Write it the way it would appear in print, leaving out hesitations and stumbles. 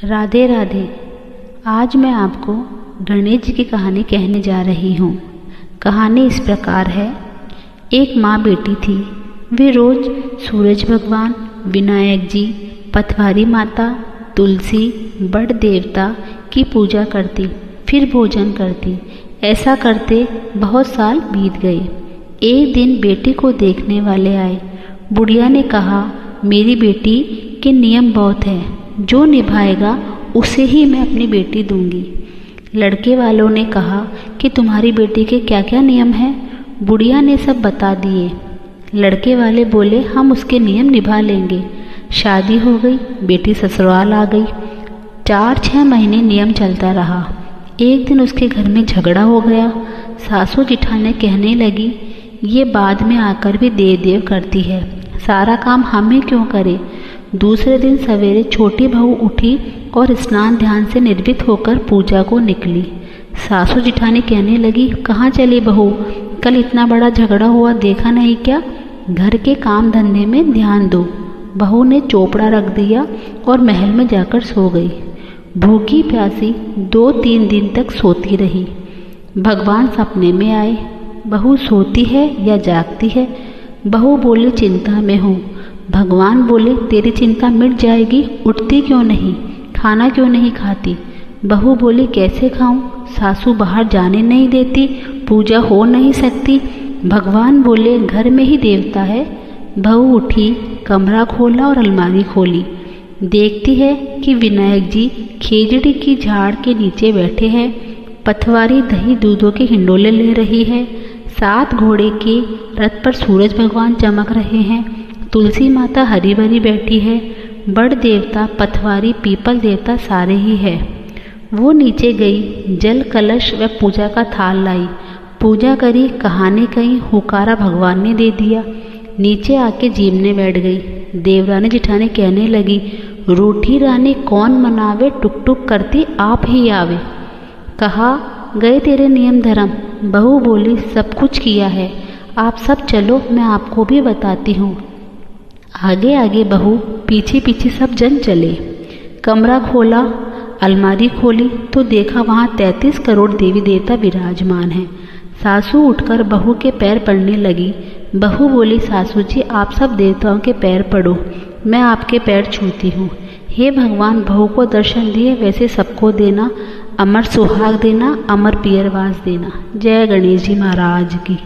राधे राधे। आज मैं आपको गणेश जी की कहानी कहने जा रही हूँ। कहानी इस प्रकार है। एक माँ बेटी थी। वे रोज़ सूरज भगवान, विनायक जी, पथवारी माता, तुलसी, बड़ देवता की पूजा करती, फिर भोजन करती। ऐसा करते बहुत साल बीत गए। एक दिन बेटी को देखने वाले आए। बुढ़िया ने कहा, मेरी बेटी के नियम बहुत हैं, जो निभाएगा उसे ही मैं अपनी बेटी दूंगी। लड़के वालों ने कहा कि तुम्हारी बेटी के क्या क्या नियम हैं। बुढ़िया ने सब बता दिए। लड़के वाले बोले, हम उसके नियम निभा लेंगे। शादी हो गई, बेटी ससुराल आ गई। 4-6 महीने नियम चलता रहा। एक दिन उसके घर में झगड़ा हो गया। सासू जिठाने कहने लगी, ये बाद में आकर भी देव देव करती है, सारा काम हम ही क्यों करें। दूसरे दिन सवेरे छोटी बहू उठी और स्नान ध्यान से निर्भित होकर पूजा को निकली। सासू जिठानी कहने लगी, कहाँ चली बहू, कल इतना बड़ा झगड़ा हुआ देखा नहीं क्या, घर के काम धंधे में ध्यान दो। बहू ने चोपड़ा रख दिया और महल में जाकर सो गई। भूखी प्यासी 2-3 दिन तक सोती रही। भगवान सपने में आए। बहू सोती है या जागती है। बहू बोली, चिंता में हूँ। भगवान बोले, तेरी चिंता मिट जाएगी, उठती क्यों नहीं, खाना क्यों नहीं खाती। बहू बोली, कैसे खाऊं, सासू बाहर जाने नहीं देती, पूजा हो नहीं सकती। भगवान बोले, घर में ही देवता है। बहू उठी, कमरा खोला और अलमारी खोली। देखती है कि विनायक जी खेजड़ी की झाड़ के नीचे बैठे हैं। पथवारी दही दूधों के हिंडोले ले रही है। 7 घोड़े के रथ पर सूरज भगवान चमक रहे हैं। तुलसी माता हरी भरी बैठी है। बड़ देवता, पथवारी, पीपल देवता सारे ही है। वो नीचे गई, जल कलश व पूजा का थाल लाई। पूजा करी, कहानी कही, हुकारा भगवान ने दे दिया। नीचे आके जीमने बैठ गई। देवरानी जिठानी कहने लगी, रूठी रानी कौन मनावे, टुक टुक करती आप ही आवे। कहा, गए तेरे नियम धर्म। बहू बोली, सब कुछ किया है, आप सब चलो, मैं आपको भी बताती हूँ। आगे आगे बहू, पीछे पीछे सब जन चले। कमरा खोला, अलमारी खोली तो देखा वहाँ 33 करोड़ देवी देवता विराजमान हैं। सासू उठकर बहू के पैर पड़ने लगी। बहू बोली, सासू जी आप सब देवताओं के पैर पड़ो, मैं आपके पैर छूती हूँ। हे भगवान, बहू को दर्शन दिए वैसे सबको देना, अमर सुहाग देना, अमर पियरवास देना। जय गणेश जी महाराज की।